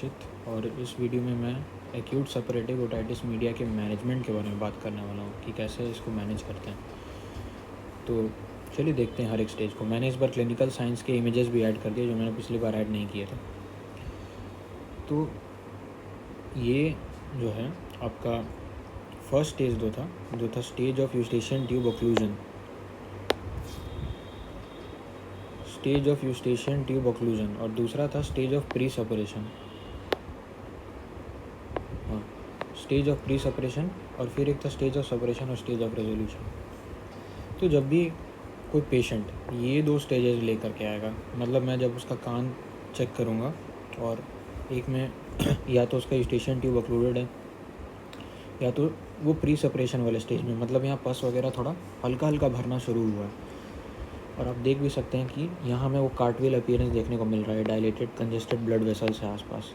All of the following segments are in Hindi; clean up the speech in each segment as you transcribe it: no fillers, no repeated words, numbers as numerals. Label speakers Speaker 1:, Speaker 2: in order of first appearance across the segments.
Speaker 1: रक्षित और इस वीडियो में मैं एक्यूट सपरेटिव ओटाइटिस मीडिया के मैनेजमेंट के बारे में बात करने वाला हूँ कि कैसे इसको मैनेज करते हैं। तो चलिए देखते हैं हर एक स्टेज को। मैंने इस बार क्लिनिकल साइंस के इमेजेस भी ऐड कर दिए जो मैंने पिछली बार ऐड नहीं किए थे। तो ये जो है आपका फर्स्ट स्टेज जो था stage of Eustachian tube occlusion. Stage of Eustachian tube occlusion और दूसरा था स्टेज ऑफ प्री सेपरेशन। हाँ, स्टेज ऑफ प्री सेपरेशन और फिर एक था स्टेज ऑफ सेपरेशन और स्टेज ऑफ रेजोल्यूशन। तो जब भी कोई पेशेंट ये दो स्टेजेस लेकर के आएगा, मतलब मैं जब उसका कान चेक करूँगा और एक में या तो उसका यूस्टेशियन ट्यूब ऑक्लूडेड है या तो वो प्री सेपरेशन वाले स्टेज में, मतलब यहाँ पस वगैरह थोड़ा हल्का हल्का भरना शुरू हुआ है। और आप देख भी सकते हैं कि यहाँ हमें वो कार्टवेल अपीयरेंस देखने को मिल रहा है, डायलेटेड कंजेस्टेड ब्लड वेसल्स है आसपास।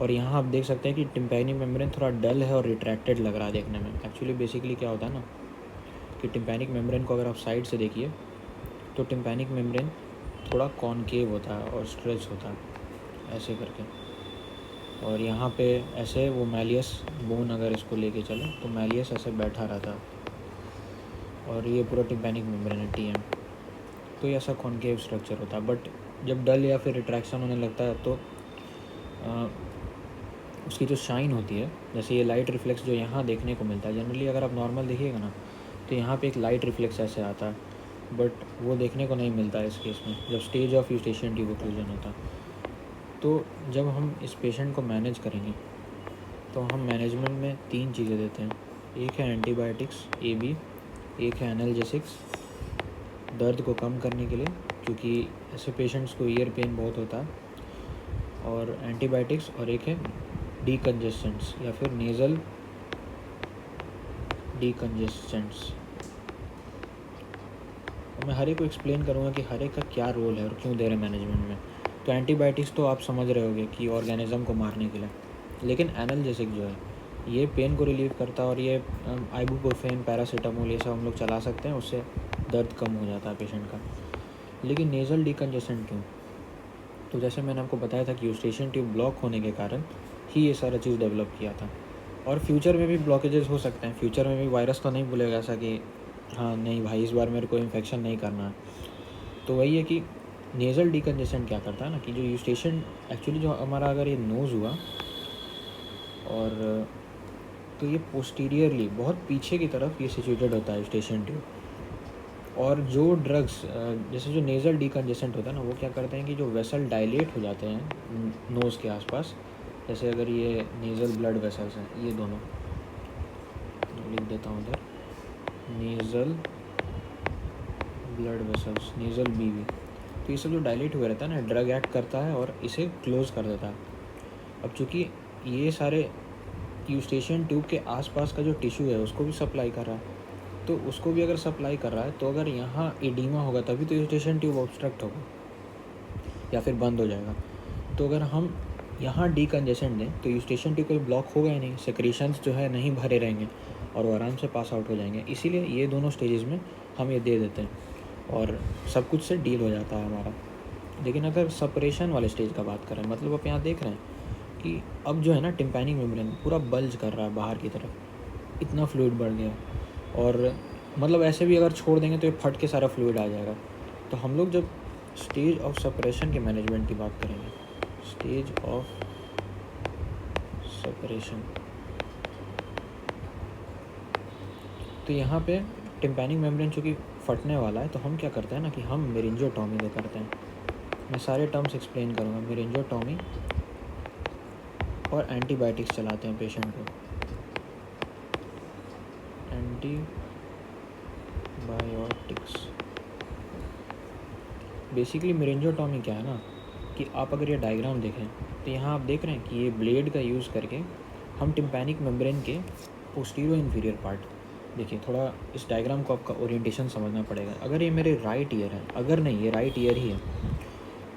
Speaker 1: और यहाँ आप देख सकते हैं कि टिम्पैनिक मेम्ब्रेन थोड़ा डल है और रिट्रैक्टेड लग रहा है देखने में। एक्चुअली बेसिकली क्या होता है ना कि टिम्पैनिक मेम्ब्रेन को अगर आप साइड से देखिए तो टिम्पैनिक मेम्ब्रेन थोड़ा कॉनकेव होता है और स्ट्रेच होता है ऐसे करके। और यहाँ पे ऐसे वो मैलियस बोन अगर इसको लेके चले तो मैलियस ऐसे बैठा रहता है और ये पूरा टिम्पैनिक मेम्ब्रेन है टीएम। तो ये ऐसा कॉनकेव स्ट्रक्चर होता है। बट जब डल या फिर रिट्रैक्शन होने लगता है तो उसकी जो शाइन होती है, जैसे ये लाइट रिफ्लेक्स जो यहाँ देखने को मिलता है, जनरली अगर आप नॉर्मल देखिएगा ना तो यहाँ पे एक लाइट रिफ्लेक्स ऐसे आता है, बट वो देखने को नहीं मिलता है इस केस में जब stage of Eustachian tube occlusion होता है। तो जब हम इस पेशेंट को मैनेज करेंगे तो हम मैनेजमेंट में 3 चीज़ें देते हैं। एक है एंटीबायोटिक्स AB, एक है एनाल्जेसिक्स दर्द को कम करने के लिए, क्योंकि ऐसे पेशेंट्स को ईयर पेन बहुत होता है, और एंटीबायोटिक्स, और एक है डीकंजेस्टेंट्स या फिर नेज़ल डीकंजेस्टेंट्स। और मैं हर एक को एक्सप्लेन करूँगा कि हर एक का क्या रोल है और क्यों दे रहे हैं मैनेजमेंट में। तो एंटीबायोटिक्स तो आप समझ रहे होंगे कि ऑर्गेनिज्म को मारने के लिए, लेकिन एनाल्जेसिक जो है ये पेन को रिलीव करता है और ये आइबुप्रोफेन, पैरासीटामोल ये सब हम लोग चला सकते हैं, उससे दर्द कम हो जाता है पेशेंट का। लेकिन नेज़ल डीकंजेस्टेंट क्यों? तो जैसे मैंने आपको बताया था कि यूस्टेशियन ट्यूब ब्लॉक होने के कारण ही ये सारा चीज़ डेवलप किया था। और फ्यूचर में भी ब्लॉकेजेस हो सकते हैं। फ्यूचर में भी वायरस तो नहीं बोलेगा ऐसा कि हाँ नहीं भाई इस बार मेरे को इन्फेक्शन नहीं करना है। तो वही है कि नेज़ल डीकंजेशन क्या करता है ना कि जो यूस्टेशियन एक्चुअली जो हमारा अगर ये नोज़ हुआ और तो ये पोस्टीरियरली बहुत पीछे की तरफ ये सिचुएटेड होता है यूस्टेशियन ट्यूब। और जो ड्रग्स जैसे जो नेज़ल डीकंजेसेंट होता है ना वो क्या करते हैं कि जो वेसल डायलेट हो जाते हैं नोज़ के आसपास, जैसे अगर ये नेज़ल ब्लड वेसल्स हैं ये दोनों, लिख देता हूँ उधर, nasal blood vessels, nasal BV, तो ये सब जो डायलेट हुआ रहता है ना ड्रग एक्ट करता है और इसे क्लोज़ कर देता है। अब चूँकि ये सारे यूस्टेशियन ट्यूब के आसपास का जो टिश्यू है उसको भी सप्लाई कर रहा है, तो उसको भी अगर सप्लाई कर रहा है तो अगर यहाँ एडिमा होगा तभी तो यूस्टेशियन ट्यूब ऑब्स्ट्रक्ट होगा या फिर बंद हो जाएगा। तो अगर हम यहाँ डीकंजेशन दें तो यूस्टेशियन ट्यूब कोई ब्लॉक होगा ही नहीं, सेक्रेशंस जो है नहीं भरे रहेंगे और वो आराम से पास आउट हो जाएंगे। इसीलिए ये दोनों स्टेजेस में हम ये दे देते हैं और सब कुछ से डील हो जाता है हमारा। लेकिन अगर सेपरेशन वाले स्टेज का बात करें, मतलब आप यहाँ देख रहे हैं कि अब जो है ना टिम्पैनिक मेम्ब्रेन पूरा बल्ज कर रहा है बाहर की तरफ, इतना फ्लूइड बढ़ गया और मतलब ऐसे भी अगर छोड़ देंगे तो ये फट के सारा फ्लूइड आ जाएगा। तो हम लोग जब स्टेज ऑफ सेपरेशन के मैनेजमेंट की बात करेंगे, स्टेज ऑफ सेपरेशन, तो यहाँ पे टिम्पैनिक मेम्ब्रेन चूँकि फटने वाला है तो हम क्या करते हैं ना कि हम मेरिंजोटॉमी दे करते हैं। मैं सारे टर्म्स एक्सप्लेन करूँगा। मेरिंजोटॉमी और एंटीबायोटिक्स चलाते हैं पेशेंट को। एंटीबायोटिक्स बेसिकली मेरिंजोटॉमी क्या है ना कि आप अगर ये डायग्राम देखें तो यहाँ आप देख रहे हैं कि ये ब्लेड का यूज़ करके हम टिम्पैनिक मेम्ब्रेन के पोस्टीरियर इन्फीरियर पार्ट, देखिए थोड़ा इस डायग्राम को आपका ओरिएंटेशन समझना पड़ेगा। अगर ये मेरे राइट ईयर है, अगर नहीं ये राइट ईयर ही है,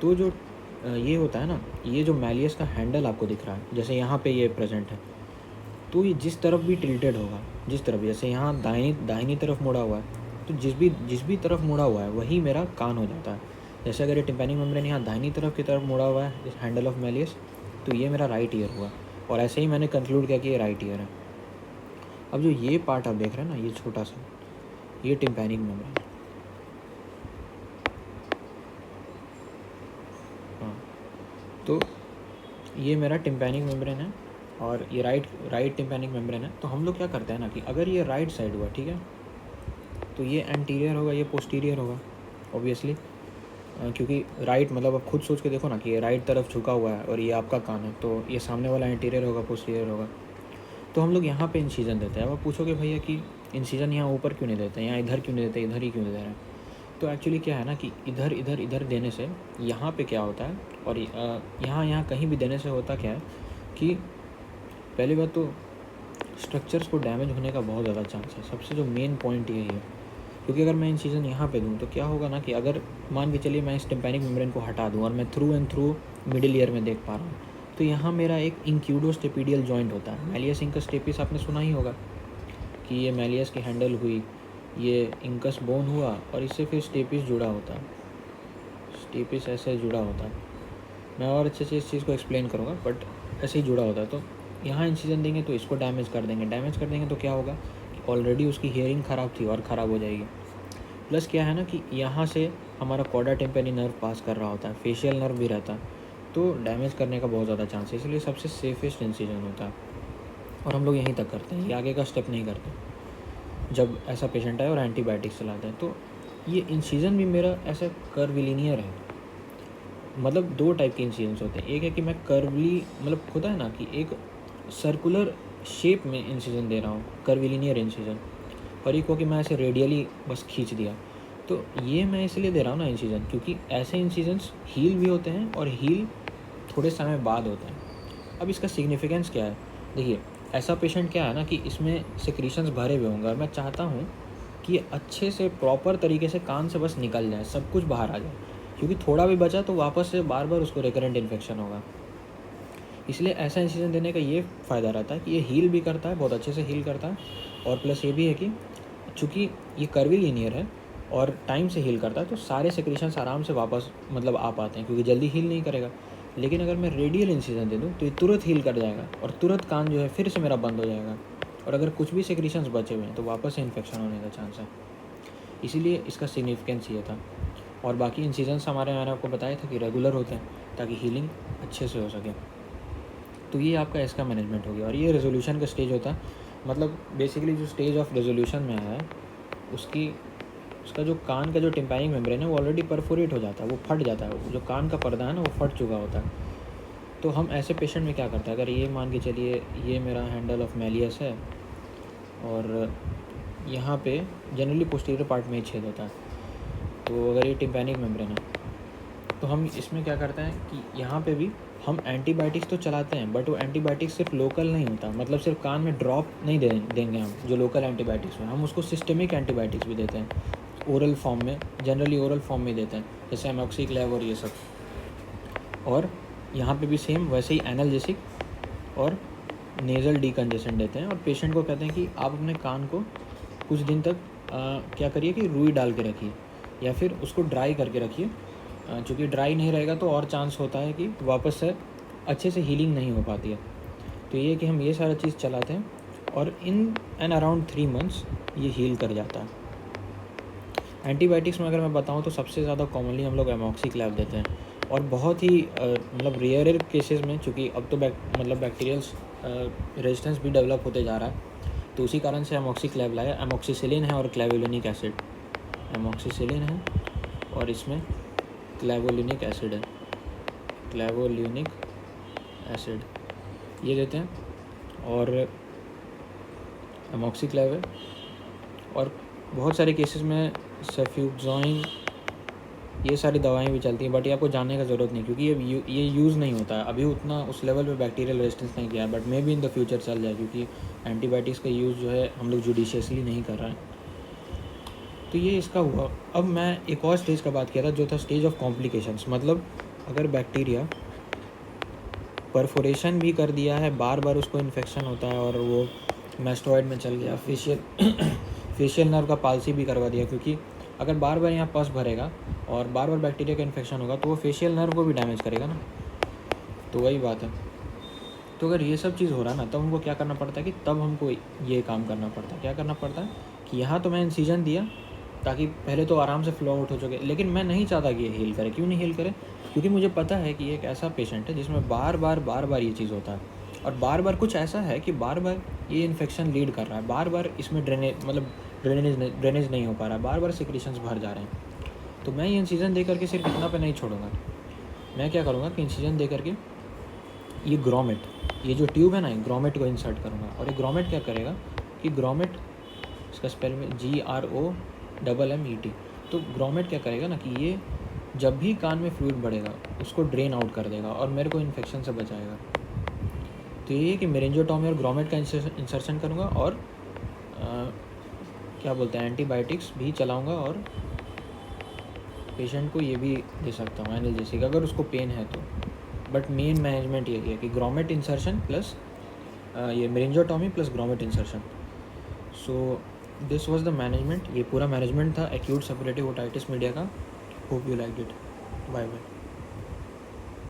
Speaker 1: तो जो ये होता है ना, ये जो मैलियस का हैंडल आपको दिख रहा है जैसे यहाँ पे ये प्रेजेंट है, तो ये जिस तरफ भी टिल्टेड होगा, जिस तरफ, जैसे यहाँ दाहिनी तरफ मुड़ा हुआ है तो जिस भी तरफ मुड़ा हुआ है वही मेरा कान हो जाता है। जैसे अगर ये टिम्पैनिक मेम्ब्रेन यहाँ दाहिनी तरफ की तरफ मुड़ा हुआ है इस हैंडल ऑफ मैलियस, तो ये मेरा राइट ईयर हुआ, और ऐसे ही मैंने कंक्लूड किया कि ये राइट ईयर है। अब जो ये पार्ट आप देख रहे हैं ना, ये छोटा सा, ये टिम्पैनिक मेम्ब्रेन। हाँ, तो ये मेरा टिम्पैनिक मेम्ब्रेन है और ये राइट टिम्पैनिक मेम्ब्रेन है। तो हम लोग क्या करते हैं ना कि अगर ये राइट साइड हुआ, ठीक है, तो ये एंटीरियर होगा, ये पोस्टीरियर होगा ऑब्वियसली, क्योंकि राइट मतलब आप खुद सोच के देखो ना कि ये राइट तरफ झुका हुआ है और ये आपका कान है, तो ये सामने वाला एंटीरियर होगा, पोस्टीरियर होगा। तो हम लोग यहाँ पे इंसिजन देते हैं। अब आप पूछोगे भैया कि इंसिजन यहाँ ऊपर क्यों नहीं देते, यहाँ इधर क्यों नहीं देते, इधर ही क्यों दे रहे हैं? तो एक्चुअली क्या है ना कि इधर इधर इधर देने से यहाँ पे क्या होता है, और यहाँ कहीं भी देने से होता क्या है कि पहली बात तो स्ट्रक्चर्स को डैमेज होने का बहुत ज़्यादा चांस है। सबसे जो मेन पॉइंट यही है, क्योंकि अगर मैं इंसिजन यहाँ पे दूँ तो क्या होगा ना कि अगर मान के चलिए मैं इस टिम्पैनिक मेम्ब्रेन को हटा दूँ और मैं through and through middle ear में देख पा रहा हूँ, तो यहाँ मेरा एक इंक्यूडोस्टेपिडियल जॉइंट होता है। मैलियस इंकस स्टेपिस आपने सुना ही होगा कि ये मैलियस की हैंडल हुई, ये इंकस बोन हुआ और इससे फिर स्टेपिस जुड़ा होता है, स्टेपिस ऐसे जुड़ा होता है। मैं और अच्छे से इस चीज़ को एक्सप्लेन करूँगा, बट ऐसे ही जुड़ा होता है। तो यहाँ इंसिजन देंगे तो इसको डैमेज कर देंगे तो क्या होगा कि ऑलरेडी उसकी हियरिंग ख़राब थी और ख़राब हो जाएगी। प्लस क्या है ना कि यहाँ से हमारा कॉर्डा टिम्पैनी नर्व पास कर रहा होता है, फेशियल नर्व भी रहता है, तो डैमेज करने का बहुत ज़्यादा चांस है। इसलिए सबसे सेफेस्ट इंसिजन होता है और हम लोग यहीं तक करते हैं, ये आगे का स्टेप नहीं करते जब ऐसा पेशेंट आए और एंटीबायोटिक्स चलाते हैं। तो ये इंसिजन भी मेरा ऐसा कर्विलिनियर है, मतलब 2 टाइप के इंसिजन्स होते हैं। एक है कि मैं कर्वली, मतलब होता है ना कि एक सर्कुलर शेप में इंसिजन दे रहा हूँ, कर्विलिनियर इंसिजन, और एक हो कि मैं ऐसे रेडियली बस खींच दिया। तो ये मैं इसलिए दे रहा हूँ ना इंसिजन, क्योंकि ऐसे इंसिजन्स हील भी होते हैं और हील थोड़े समय बाद होते हैं। अब इसका सिग्निफिकेंस क्या है, देखिए ऐसा पेशेंट क्या है ना कि इसमें सिक्रीशंस भरे हुए होंगे और मैं चाहता हूँ कि ये अच्छे से प्रॉपर तरीके से कान से बस निकल जाए, सब कुछ बाहर आ जाए, क्योंकि थोड़ा भी बचा तो वापस से बार बार उसको रिकरेंट इन्फेक्शन होगा। इसलिए ऐसा इंसिजन देने का ये फ़ायदा रहता है कि ये हील भी करता है, बहुत अच्छे से हील करता है, और प्लस ये भी है कि चूँकि ये कर्विलिनियर है और टाइम से हील करता है, तो सारे सिक्रीशंस आराम से वापस मतलब आ पाते हैं, क्योंकि जल्दी हील नहीं करेगा। लेकिन अगर मैं रेडियल इंसिजन दे दूँ तो ये तुरंत हील कर जाएगा और तुरंत कान जो है फिर से मेरा बंद हो जाएगा, और अगर कुछ भी सिक्रीशंस बचे हुए हैं तो वापस से इन्फेक्शन होने का चांस है। इसीलिए इसका सिग्निफिकेंस ये था। और बाकी इंसिजन्स हमारे, मैंने आपको बताया था कि रेगुलर होते हैं ताकि हीलिंग अच्छे से हो सके। तो ये आपका इसका मैनेजमेंट हो गया। और ये रेजोल्यूशन का स्टेज होता है, मतलब बेसिकली जो स्टेज ऑफ रेजोल्यूशन में है उसका जो कान का जो टिम्पैनिक मेम्ब्रेन है वो ऑलरेडी परफोरेट हो जाता है, वो फट जाता है, जो कान का पर्दा है ना वो फट चुका होता है। तो हम ऐसे पेशेंट में क्या करते हैं, अगर ये मान के चलिए ये मेरा हैंडल ऑफ मैलियस है और यहाँ पे जनरली पोस्टीरियर पार्ट में ही छेद होता है, तो अगर ये टिम्पैनिक मेम्ब्रेन है तो हम इसमें क्या करते हैं कि यहाँ पे भी हम एंटीबायोटिक्स तो चलाते हैं, बट वो एंटीबायोटिक्स सिर्फ लोकल नहीं होता, मतलब सिर्फ कान में ड्रॉप नहीं देंगे हम जो लोकल एंटीबायोटिक्स में, हम उसको सिस्टमिक एंटीबायोटिक्स भी देते हैं, ओरल फॉर्म में, जनरली ओरल फॉर्म में देते हैं, जैसे एमॉक्सिक्लेव और ये सब। और यहाँ पे भी सेम वैसे ही एनाल्जेसिक और नेज़ल डीकंजेशन देते हैं, और पेशेंट को कहते हैं कि आप अपने कान को कुछ दिन तक क्या करिए कि रुई डाल के रखिए या फिर उसको ड्राई करके रखिए, चूँकि ड्राई नहीं रहेगा तो और चांस होता है कि वापस से अच्छे से हीलिंग नहीं हो पाती है। तो ये कि हम ये सारा चीज़ चलाते हैं और इन एंड अराउंड 3 मंथ्स ये हील कर जाता है। एंटीबायोटिक्स में अगर मैं बताऊँ तो सबसे ज़्यादा कॉमनली हम लोग एमॉक्सिक्लेव देते हैं, और बहुत ही मतलब रेयर केसेस में, चूँकि अब तो बैक्टीरियल रेजिस्टेंस भी डेवलप होते जा रहा है, तो उसी कारण से एमॉक्सिक्लेव लाया। एमॉक्सिसिलिन है और क्लेवुलिनिक एसिड, एमॉक्सिसिलिन है और इसमें क्लेवुलिनिक एसिड है, क्लेवुलिनिक एसिड ये देते हैं, और एमॉक्सिक्लेव है। और बहुत सारे केसेस में सेफ्यूक्साइन, ये सारी दवाएं भी चलती हैं, बट ये आपको जानने का ज़रूरत नहीं, क्योंकि ये यूज़ नहीं होता है अभी, उतना उस लेवल पे बैक्टीरियल रेजिस्टेंस नहीं किया है, but may be in the future चल जाए, क्योंकि एंटीबायोटिक्स का यूज़ जो है हम लोग जुडिशियसली नहीं कर रहे हैं। तो ये इसका हुआ। अब मैं एक और स्टेज का बात किया था जो था स्टेज ऑफ कॉम्प्लिकेशंस, मतलब अगर बैक्टीरिया परफोरेशन भी कर दिया है, बार बार उसको इन्फेक्शन होता है और वो मैस्टोइड में चल गया, फेशियल नर्व का पाल्सी भी करवा दिया, क्योंकि अगर बार बार यहाँ पस भरेगा और बार बार बैक्टीरिया का इन्फेक्शन होगा तो वो फेशियल नर्व को भी डैमेज करेगा ना। तो वही बात है। तो अगर ये सब चीज़ हो रहा है ना, तब हमको क्या करना पड़ता है कि तब हमको ये काम करना पड़ता है। क्या करना पड़ता है कि यहाँ तो मैं इंसिजन दिया ताकि पहले तो आराम से फ्लो आउट हो सके, लेकिन मैं नहीं चाहता कि ये हील करे। क्यों नहीं हील करे? क्योंकि मुझे पता है कि ये एक ऐसा पेशेंट है जिसमें बार बार ये चीज़ होता है, और बार बार कुछ ऐसा है कि बार बार ये इन्फेक्शन लीड कर रहा है, बार बार इसमें ड्रेनेज नहीं हो पा रहा है, बार बार सिक्रीशंस भर जा रहे हैं। तो मैं ये इंसिजन दे करके सिर्फ इतना पे नहीं छोड़ूंगा। मैं क्या करूँगा कि इंसिजन दे करके ये ग्रोमेट, ये जो ट्यूब है ना, ग्रोमेट को इंसर्ट करूँगा। और ये ग्रोमेट क्या करेगा कि ग्रोमेट, इसका स्पेल में GROMMET। तो ग्रोमेट क्या करेगा ना कि ये जब भी कान में फ्लूइड बढ़ेगा उसको ड्रेन आउट कर देगा और मेरे को इन्फेक्शन से बचाएगा। तो ये कि मेरिंजोटॉमी और ग्रोमेट का इंसर्शन करूँगा, और क्या बोलते हैं, एंटीबायोटिक्स भी चलाऊँगा, और पेशेंट को ये भी दे सकता हूँ एनाल्जेसिक अगर उसको पेन है तो। बट मेन मैनेजमेंट यही है कि ग्रोमेट इंसर्शन प्लस ये myringotomy plus grommet insertion. So this was the management. ये पूरा मैनेजमेंट था एक्यूट सपोरेटिव ओटाइटिस मीडिया का। Hope you like it. Bye bye.